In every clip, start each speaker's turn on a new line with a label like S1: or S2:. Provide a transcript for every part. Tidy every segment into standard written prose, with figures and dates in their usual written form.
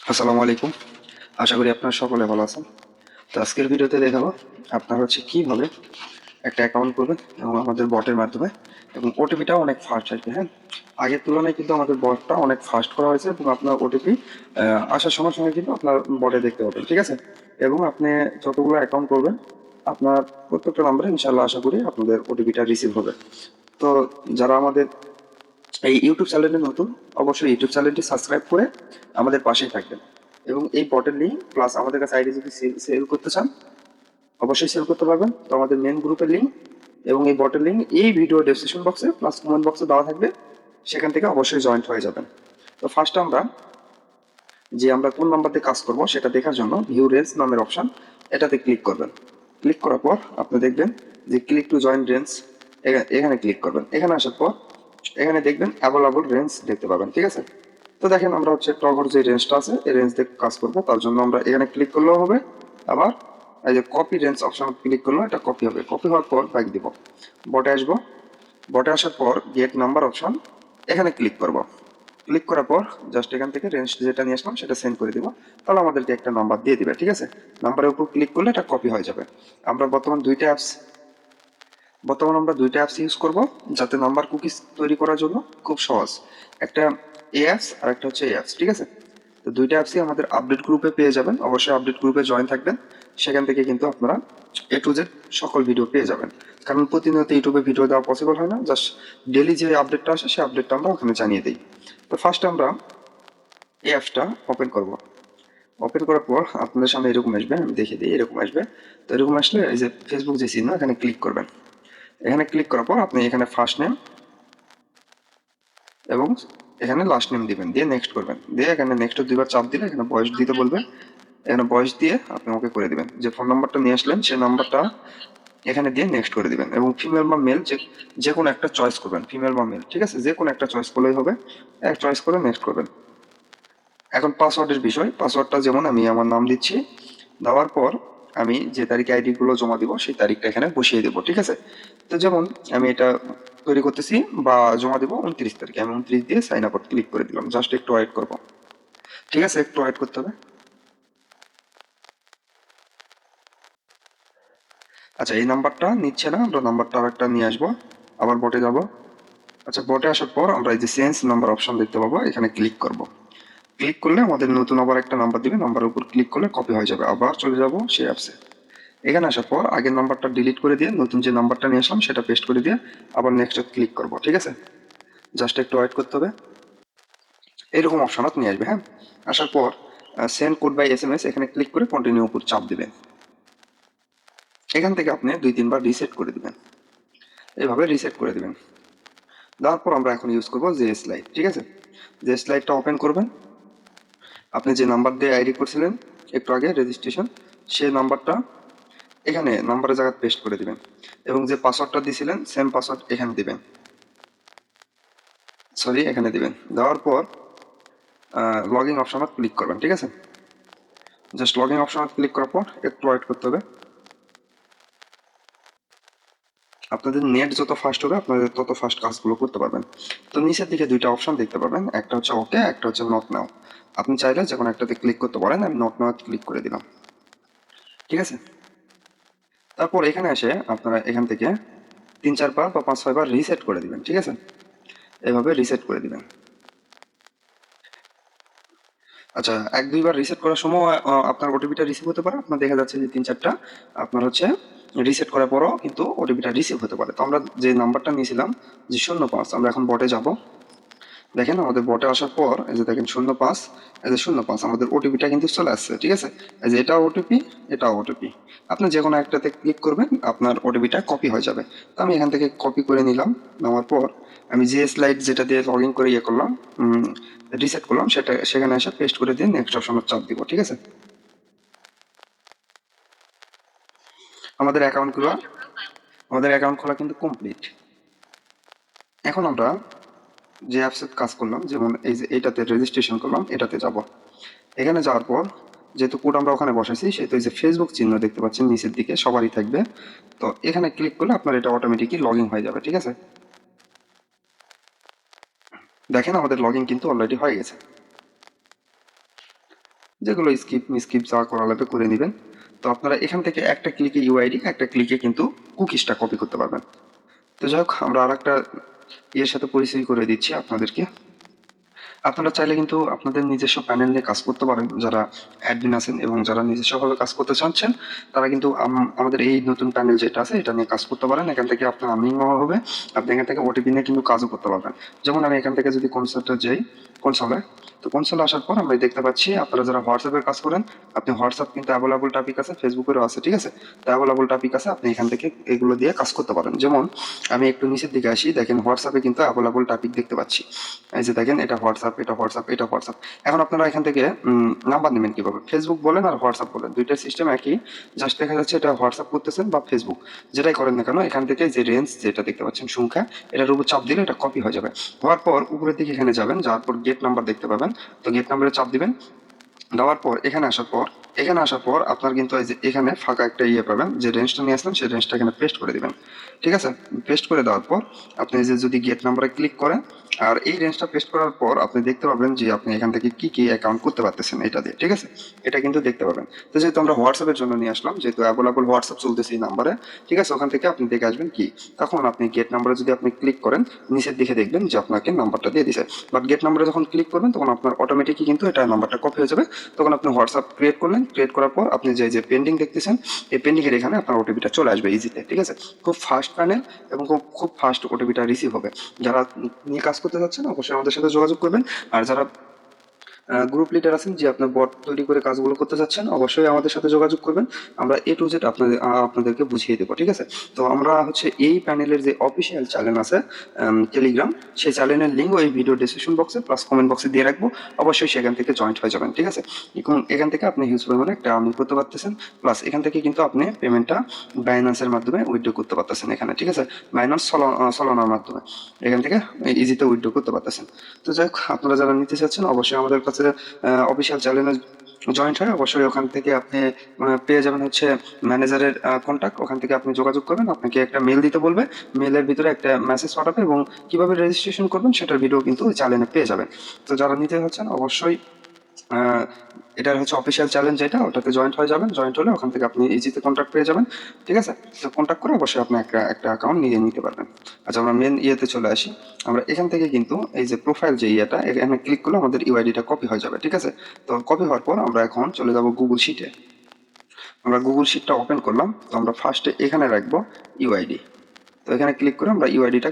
S1: আসসালামু আলাইকুম। আশা করি আপনারা সকলে ভালো আছেন। তো আজকের ভিডিওতে দেখাবো আপনারা কিভাবে একটা অ্যাকাউন্ট করবেন এবং আমাদের বটের মাধ্যমে, এবং ওটিপিটাও অনেক ফাস্ট আসবে। হ্যাঁ, আগের তুলনায় কিন্তু আমাদের বটটা অনেক ফাস্ট করা হয়েছে, এবং আপনার ওটিপি আসার সঙ্গে সঙ্গে কিন্তু আপনার বটে দেখতে পাবেন, ঠিক আছে? এবং আপনি যতগুলো অ্যাকাউন্ট করবেন, আপনার প্রত্যেকটা নম্বরে ইনশাল্লাহ আশা করি আপনাদের ওটিপিটা রিসিভ হবে। তো যারা আমাদের এই ইউটিউব চ্যানেলে নতুন, অবশ্যই ইউটিউব চ্যানেলটি সাবস্ক্রাইব করে আমাদের পাশেই থাকবেন। এবং এই বটের লিঙ্ক প্লাস আমাদের কাছে আইডি যদি সেল করতে চান, অবশ্যই সেল করতে পারবেন। তো আমাদের মেন গ্রুপের লিঙ্ক এবং এই বটের লিঙ্ক এই ভিডিও ডেসক্রিপশন বক্সে প্লাস কমেন্ট বক্সে দেওয়া থাকবে, সেখান থেকে অবশ্যই জয়েন্ট হয়ে যাবেন। তো ফার্স্ট আমরা কোন নাম্বার দিয়ে কাজ করব সেটা দেখার জন্য ভিউ রেঞ্জ নামের অপশন, এটাতে ক্লিক করবেন। ক্লিক করার পর আপনি দেখবেন যে ক্লিক টু জয়েন রেঞ্জ, এখানে ক্লিক করবেন। এখানে আসার পর এখানে দেখবেন অ্যাভেলেবল রেঞ্জ দেখতে পাবেন, ঠিক আছে? তো দেখেন আমরা টগর যে রেঞ্জটা আছে এই রেঞ্জ দিয়ে কাজ করব, তার জন্য আমরা এখানে ক্লিক করলেও হবে। আবার এই যে কপি রেঞ্জ অপশন ক্লিক করলে এটা কপি হবে। কপি হওয়ার পর ব্যাক দিব, বটে আসবো। বটে আসার পর গেট নাম্বার অপশন, এখানে ক্লিক করব। ক্লিক করার পর জাস্ট এখান থেকে রেঞ্জ যেটা নিয়ে আসলাম সেটা সেন্ড করে দিব। তাহলে আমাদেরকে একটা নাম্বার দিয়ে দিবে, ঠিক আছে? নাম্বারের উপর ক্লিক করলে এটা কপি হয়ে যাবে। আমরা আমরা দুইটা অ্যাপস ইউজ করব, যাতে নাম্বার কুকিজ তৈরি করার জন্য খুব সহজ। একটা এ অ্যাপস আর একটা হচ্ছে এ অ্যাপস, ঠিক আছে? তো দুইটা অ্যাপসই আমাদের আপডেট গ্রুপে পেয়ে যাবেন। অবশ্যই আপডেট গ্রুপে জয়েন থাকবেন, সেখান থেকে কিন্তু আপনারা A to Z সকল ভিডিও পেয়ে যাবেন। কারণ প্রতিনিয়ত ইউটিউবে ভিডিও দেওয়া পসিবল হয় না, জাস্ট ডেলি যে আপডেটটা আসে সেই আপডেটটা আমরা ওখানে জানিয়ে দিই। তো ফার্স্ট আমরা এই অ্যাপসটা ওপেন করব। ওপেন করার পর আপনাদের সামনে এরকম আসবে, আমি দেখিয়ে দিই, এরকম আসবে। তো এরকম আসলে এই যে ফেসবুক যে চিহ্ন, এখানে ক্লিক করবেন। এখানে ক্লিক করার পর আপনি এখানে ফার্স্ট নেম এবং এখানে লাস্ট নেম দিবেন, দিয়ে নেক্সট করবেন। দিয়ে এখানে নেক্সট দুইবার চাপ দিলে এখানে বয়স দিতে বলবে। এখানে বয়স দিয়ে আপনি ওকে করে দিবেন। যে ফোন নাম্বারটা নিয়ে আসলেন সেই নাম্বারটা এখানে দিয়ে নেক্সট করে দিবেন, এবং ফিমেল বা মেল যে কোনো একটা চয়েস করবেন, ফিমেল বা মেল, ঠিক আছে? যে কোনো একটা চয়েস করলেই হবে। এক চয়েস করে নেক্সট করবেন। এখন পাসওয়ার্ডের বিষয়, পাসওয়ার্ডটা যেমন আমি আমার নাম দিচ্ছি, দেওয়ার পর আমি যে তারিখে আইডি গুলো জমা দিব সেই তারিখটা এখানে বসিয়ে দেবো, ঠিক আছে? তো যেমন আমি এটা তৈরি করতেছি বা জমা দিব 29 তারিখে, আমি 29 দিয়ে সাইন আপ ক্লিক করে দিলাম। জাস্ট একটু ওয়েট করবো, ঠিক আছে? একটু ওয়েট করতে হবে। আচ্ছা, এই নাম্বারটা নিচ্ছে না, আমরা নাম্বারটা আরেকটা নিয়ে আসবো। আবার বটে যাব। আচ্ছা, বটে আসার পর আমরা এই যে চেঞ্জ নাম্বার অপশন দেখতে পাবো, এখানে ক্লিক করব। ক্লিক করলে আমাদের নতুন আবার একটা নাম্বার দিবে, নাম্বারের উপর ক্লিক করলে কপি হয়ে যাবে। আবার চলে যাব সেই অ্যাপসে। এখানে আসার পর আগের নাম্বারটা ডিলিট করে দিয়ে নতুন যে নাম্বারটা নিয়ে আসলাম সেটা পেস্ট করে দিয়ে আবার নেক্সট ক্লিক করব, ঠিক আছে? জাস্ট একটু ওয়েট করতে হবে। এরকম অপশনত নিয়ে আসবে। হ্যাঁ, আসার পর সেন্ড কোড বাই SMS, এখানে ক্লিক করে কন্টিনিউ উপর চাপ দিবেন। এখান থেকে আপনি 2-3 বার রিসেট করে দিবেন, এইভাবে রিসেট করে দিবেন। তারপর আমরা এখন ইউজ করবো যে স্লাইড, ঠিক আছে? যে স্লাইডটা ওপেন করবেন। আপনি যে নাম্বার দিয়ে আইডি করছিলেন একটু আগে রেজিস্ট্রেশন, সেই নাম্বারটা এখানে নাম্বারের জায়গায় পেস্ট করে দিবেন, এবং যে পাসওয়ার্ডটা দিয়েছিলেন সেম পাসওয়ার্ড এখানে দিবেন, সরি এখানে দিবেন। দেওয়ার পর লগ ইন অপশনত ক্লিক করবেন, ঠিক আছে? জাস্ট লগ ইন অপশনত ক্লিক করার পর একটু ওয়েট করতে হবে। আপনাদের নেট যত ফাস্ট হবে আপনাদের তত ফাস্ট কাজগুলো করতে পারবেন। তো নিচের দিকে দুইটা অপশন দেখতে পাবেন, একটা হচ্ছে ওকে, একটা হচ্ছে নট নাও। আপনি চাইলে যে কোনো একটাতে ক্লিক করতে পারেন, আমি নট নাও ক্লিক করে দিলাম, ঠিক আছে? তারপর এখানে এসে আপনারা এখান থেকে 3-4 বার বা 5-6 বার রিসেট করে দিবেন, ঠিক আছে? এভাবে রিসেট করে দিবেন। আচ্ছা, 1-2 বার রিসেট করার সময় আপনার ওটিপিটা রিসিভ হতে পারে। আপনার দেখা যাচ্ছে যে 3-4টা আপনার রিসেট করার পরও কিন্তু ওটিপিটা রিসিভ হতে পারে। তো আমরা যে নাম্বারটা নিয়েছিলাম যে 05, আমরা এখন বটে যাব। দেখেন আমাদের বটে আসার পর এই যে দেখেন 05, এই যে 05 আমাদের ওটিপিটা কিন্তু চলে আসছে, ঠিক আছে? এই যে এটা ওটিপি, এটা ওটিপি। আপনি যে কোনো একটাতে ক্লিক করবেন, আপনার ওটিপিটা কপি হয়ে যাবে। তো আমি এখান থেকে কপি করে নিলাম। নেওয়ার পর আমি যে স্লাইড যেটা দিয়ে লগ ইন করে করলাম, রিসেট করলাম, সেটা সেখানে এসে পেস্ট করে দিয়ে নেক্সট অপশনে চাপ দিব, ঠিক আছে? আমাদের অ্যাকাউন্ট খোলা কিন্তু কমপ্লিট। এখন আমরা যে অ্যাপসে কাজ করলাম, যেমন এই যে এইটাতে রেজিস্ট্রেশন করলাম, এটাতে যাব। এখানে যাওয়ার পর যেহেতু কোড আমরা ওখানে বসাইছি, সেহেতু এই যে ফেসবুক চিহ্ন দেখতে পাচ্ছেন নিচের দিকে সবারই থাকবে। তো এখানে ক্লিক করলে আপনার এটা অটোমেটিকই লগ ইন হয়ে যাবে, ঠিক আছে? দেখেন আমাদের লগ ইন কিন্তু অলরেডি হয়ে গেছে। যেগুলো স্কিপ মিস্কিপ যা করা লাগবে করে নেবেন। তো আপনারা এখান থেকে একটা ক্লিকে ইউআইডি, একটা ক্লিকে কিন্তু কুকিজটা কপি করতে পারবেন। তো যাই হোক, আমরা আর একটা ইয়ের সাথে পরিচয় করে দিচ্ছি আপনাদেরকে। আপনারা চাইলে কিন্তু আপনাদের নিজস্ব প্যানেল নিয়ে কাজ করতে পারেন, যারা অ্যাডমিন আছেন এবং যারা নিজস্বভাবে কাজ করতে চাচ্ছেন তারা কিন্তু আমাদের এই নতুন প্যানেল যেটা আছে এটা নিয়ে কাজ করতে পারেন। এখান থেকে আপনার আর্নিং হবে, আপনি এখান থেকে ওটিপি নিয়ে কিন্তু কাজও করতে পারবেন। যেমন আমি এখান থেকে যদি কনসার্টে যাই, কনসোলে, তো কনসোলে আসার পর আমরা দেখতে পাচ্ছি আপনারা যারা হোয়াটসঅ্যাপের কাজ করেন, আপনি হোয়াটসঅ্যাপ কিন্তু অ্যাভেলেবল টপিক আছে, ফেসবুকেরও আছে, ঠিক আছে। তো অ্যাভেলেবল টপিক আছে, আপনি এখান থেকে এগুলো দিয়ে কাজ করতে পারেন। যেমন আমি একটু নিচের দিকে আসি, দেখেন হোয়াটসঅ্যাপে কিন্তু অ্যাভেলেবল টপিক দেখতে পাচ্ছি। এই যে দেখেন, এটা হোয়াটসঅ্যাপ, এটা হোয়াটসঅ্যাপ, এটা হোয়াটসঅ্যাপ। এখন আপনারা এখান থেকে নাম্বার নেবেন কিভাবে? ফেসবুক বলেন আর হোয়াটসঅ্যাপ বলেন, দুইটার সিস্টেম একই। জাস্ট দেখা যাচ্ছে এটা হোয়াটসঅ্যাপ করতেছেন বা ফেসবুক, যেটাই করেন না কেন, এখান থেকে যে রেঞ্জ যেটা দেখতে পাচ্ছেন সংখ্যা, এটার উপর চাপ দিলে এটা কপি হয়ে যাবে। হওয়ার পর উপরের দিকে এখানে যাবেন, যাওয়ার পর গেট নাম্বার দেখতে পাবেন। তো গেট নাম্বারে চাপ দিবেন। দেওয়ার পর এখানে আসার পর আপনার কিন্তু এই যে এখানে ফাঁকা একটা ইয়ে পাবেন, যে রেঞ্জটা নিয়ে আসলেন সেই রেঞ্জটা এখানে পেস্ট করে দিবেন, ঠিক আছে। পেস্ট করে দেওয়ার পর আপনি যে যদি গেট নাম্বারে ক্লিক করেন আর এই রেঞ্জটা পেস্ট করার পর আপনি দেখতে পাবেন যে আপনি এখান থেকে কি কি অ্যাকাউন্ট করতে পারতেছেন এটা দিয়ে, ঠিক আছে। এটা কিন্তু দেখতে পাবেন। তো যেহেতু আমরা হোয়াটসঅ্যাপের জন্য নিয়ে আসলাম, যেহেতু অ্যাভেলেবল হোয়াটসঅ্যাপ চলতেছে এই নাম্বারে, ঠিক আছে, ওখান থেকে আপনি দেখে আসবেন কি। তখন আপনি গেট নাম্বারে যদি আপনি ক্লিক করেন, নিচের দিকে দেখবেন যে আপনাকে নাম্বারটা দিয়ে দিছে। বাট গেট নাম্বারে যখন ক্লিক করবেন তখন আপনার অটোমেটিকই কিন্তু এটা নাম্বারটা কপি হয়ে যাবে। তখন আপনি হোয়াটসঅ্যাপ ক্রিয়েট করলেন, ক্রিয়েট করার পর আপনি যে পেন্ডিং দেখতেছেন, এই পেন্ডিং এর এখানে আপনার ওটিপিটা চলে আসবে ইজিতে, ঠিক আছে। খুব ফাস্ট প্যানেল এবং খুব ফাস্ট ওটিপিটা রিসিভ হবে। যারা নিয়ে কাজ করতে চাচ্ছেন অবশ্যই আমাদের সাথে যোগাযোগ করবেন। আর যারা গ্রুপ লিডার আছেন, যে আপনার বট তৈরি করে কাজগুলো করতে চাচ্ছেন, অবশ্যই আমাদের সাথে যোগাযোগ করবেন। আমরা এ টু জেড আপনাদেরকে বুঝিয়ে দেবো, ঠিক আছে। তো আমরা হচ্ছে এই প্যানেলের যে অফিসিয়াল চ্যানেল আছে টেলিগ্রাম, সেই চ্যানেলের লিঙ্ক ওই ভিডিও ডিসক্রিপশন বক্সে প্লাস কমেন্ট বক্সে দিয়ে রাখবো। অবশ্যই সেখান থেকে জয়েন্ট হয়ে যাবেন, ঠিক আছে। এখন এখান থেকে আপনি হিউজ পরিমাণে একটা আর্নিং করতে পারতেছেন। প্লাস এখান থেকে কিন্তু আপনি পেমেন্টটা বাইন্যান্সের মাধ্যমে উইথড্র করতে পারতেছেন এখানে, ঠিক আছে। বাইন্যান্স সলানার মাধ্যমে এখান থেকে ইজিতে উইথড্র করতে পারতেছেন। তো যাই হোক, আপনারা যারা নিতে চাচ্ছেন অবশ্যই আমাদের কাছে অফিসিয়াল চ্যানেলে জয়েন্ট হয়। অবশ্যই ওখান থেকে আপনি পেয়ে যাবেন হচ্ছে ম্যানেজারের কন্ট্যাক্ট। ওখান থেকে আপনি যোগাযোগ করবেন, আপনাকে একটা মেল দিতে বলবে, মেলের ভিতরে একটা মেসেজ পাঠাবে এবং কিভাবে রেজিস্ট্রেশন করবেন সেটার ভিডিও কিন্তু ওই চ্যানেলে পেয়ে যাবেন। তো যারা নিতে চাচ্ছেন অবশ্যই এটার হচ্ছে অফিসিয়াল চ্যালেঞ্জ, যেটা ওটাতে জয়েন্ট হয়ে যাবেন। জয়েন্ট হলে ওখান থেকে আপনি ইজিতে কন্ট্যাক্ট পেয়ে যাবেন, ঠিক আছে। তো কন্ট্যাক্ট করে অবশ্যই আপনি একটা অ্যাকাউন্ট নিয়ে নিতে পারবেন। আচ্ছা, আমরা মেন ইয়েতে চলে আসি। আমরা এখান থেকে কিন্তু এই যে প্রোফাইল যে ইয়েটা, এখানে ক্লিক করলে আমাদের ইউআইডিটা কপি হয়ে যাবে, ঠিক আছে। তো কপি হওয়ার পর আমরা এখন চলে যাব গুগল শিটে। আমরা গুগল শিটটা ওপেন করলাম। তো আমরা ফার্স্টে এখানে রাখবো ইউআইডি। তো এখানে ক্লিক করে আমরা ইউআইডিটা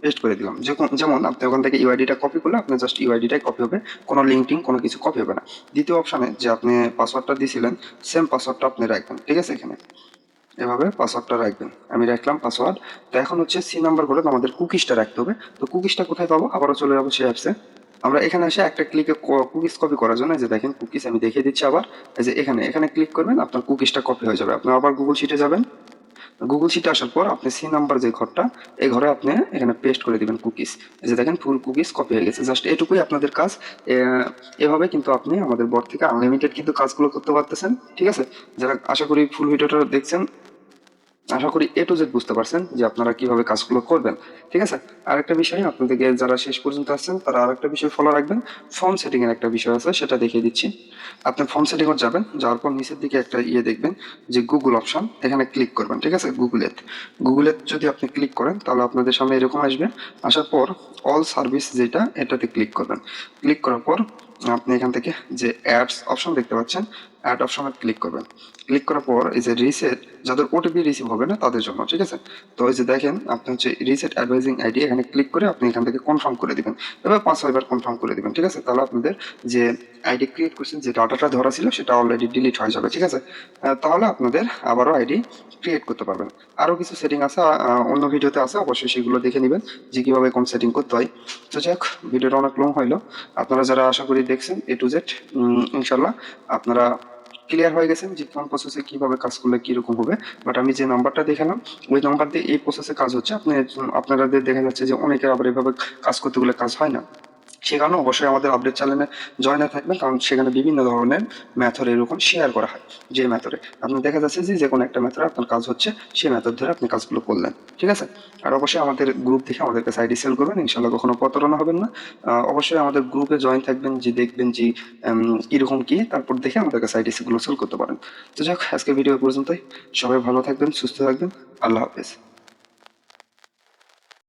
S1: পেস্ট করে দিলাম। যেমন আপনি ওখান থেকে ইউআইডিটা কপি করলে আপনার জাস্ট ইউআইডিটাই কপি হবে, কোনো লিঙ্কিং কোনো কিছু কপি হবে না। দ্বিতীয় অপশানে যে আপনি পাসওয়ার্ডটা দিয়েছিলেন, সেম পাসওয়ার্ডটা আপনি রাখবেন, ঠিক আছে। এখানে এভাবে পাসওয়ার্ডটা রাখবেন, আমি রাখলাম পাসওয়ার্ড। তো এখন হচ্ছে সি নাম্বার করে আমাদের কুকিজটা রাখতে হবে। তো কুকিজটা কোথায় পাবো? আবারও চলে যাবো সেই অ্যাপসে। আমরা এখানে এসে একটা ক্লিকে কুকিজ কপি করার জন্য, যে দেখেন কুকিজ আমি দেখিয়ে দিচ্ছি আবার। এই যে এখানে ক্লিক করবেন, আপনার কুকিজটা কপি হয়ে যাবে। আপনি আবার গুগল শিটে যাবেন। গুগল শিটে আসার পর আপনি সি নাম্বার যে ঘরটা, এই ঘরে আপনি এখানে পেস্ট করে দিবেন কুকিজ। এই যে দেখেন ফুল কুকিজ কপি হয়ে গেছে। জাস্ট এটুকুই আপনাদের কাজ। এভাবে কিন্তু আপনি আমাদের বট থেকে আনলিমিটেড কিন্তু কাজগুলো করতে পারতেছেন, ঠিক আছে। যারা আশা করি ফুল ভিডিওটা দেখছেন, আশা করি এ টু জেড বুঝতে পারছেন যে আপনারা কিভাবে কাজগুলো করবেন, ঠিক আছে। আরেকটা বিষয় আপনাদেরকে, যারা শেষ পর্যন্ত আসছেন তারা আরেকটা বিষয় ফলো রাখবেন। ফর্ম সেটিং এর একটা বিষয় আছে, সেটা দেখিয়ে দিচ্ছি। আপনি ফর্ম সেটিং এ যাবেন, যাওয়ার পর নিচের দিকে একটা ইয়ে দেখবেন যে গুগল অপশন, এখানে ক্লিক করবেন, ঠিক আছে। গুগলের যদি আপনি ক্লিক করেন তাহলে আপনাদের সামনে এরকম আসবে। আসার পর অল সার্ভিস যেটা, এটাতে ক্লিক করবেন। ক্লিক করার পর আপনি এখান থেকে যে অ্যাডস অপশন দেখতে পাচ্ছেন, অ্যাড অপশনে ক্লিক করবেন। ক্লিক করার পর এই যে রিসেট, যাদের ওটিপি রিসিভ হবে না তাদের জন্য, ঠিক আছে। তো এই যে দেখেন আপনি হচ্ছে রিসেট অ্যাডভাইজিং আইডি, এখানে ক্লিক করে আপনি এখান থেকে কনফার্ম করে দিবেন। এবার 5-6 বার কনফার্ম করে দিবেন, ঠিক আছে। তাহলে আপনাদের যে আইডি ক্রিয়েট করছেন, যে ডাটাটা ধরা ছিল সেটা অলরেডি ডিলিট হয়ে যাবে, ঠিক আছে। তাহলে আপনাদের আবারও আইডি ক্রিয়েট করতে পারবেন। আরও কিছু সেটিং আছে, অন্য ভিডিওতে আছে, অবশ্যই সেগুলো দেখে নেবেন যে কীভাবে কোন সেটিং করতে হয়। তো যাই হোক, ভিডিওটা অনেক লং হইলো। আপনারা যারা আশা করি দেখছেন এ টু জেড, ইনশাল্লাহ আপনারা ক্লিয়ার হয়ে গেছেন যে কোন প্রসেসে কিভাবে কাজ করলে কিরকম হবে। বাট আমি যে নাম্বারটা দেখালাম ওই নাম্বার দিয়ে এই প্রসেসে কাজ হচ্ছে। আপনাদের দেখা যাচ্ছে যে অনেকের আবার এভাবে কাজ করতে গেলে কাজ হয় না, সে কারণে অবশ্যই আমাদের আপডেট চ্যানেলে জয়েন থাকবেন, কারণ সেখানে বিভিন্ন ধরনের মেথড এরকম শেয়ার করা হয়। যে মেথডে আপনি দেখা যাচ্ছে যে কোনো একটা মেথডে আপনার কাজ হচ্ছে, সেই মেথড ধরে আপনি কাজগুলো করলেন, ঠিক আছে। আর অবশ্যই আমাদের গ্রুপ দেখে আমাদের কাছে আইডি সেল করবেন, ইনশাল্লাহ কখনো প্রতারণা হবেন না। অবশ্যই আমাদের গ্রুপে জয়েন থাকবেন, যে দেখবেন যে কিরকম কি, তারপর দেখে আমাদের কাছে আইডি গুলো সেল করতে পারেন। তো যাক, আজকে ভিডিও পর্যন্তই। সবাই ভালো থাকবেন, সুস্থ থাকবেন। আল্লাহ হাফেজ।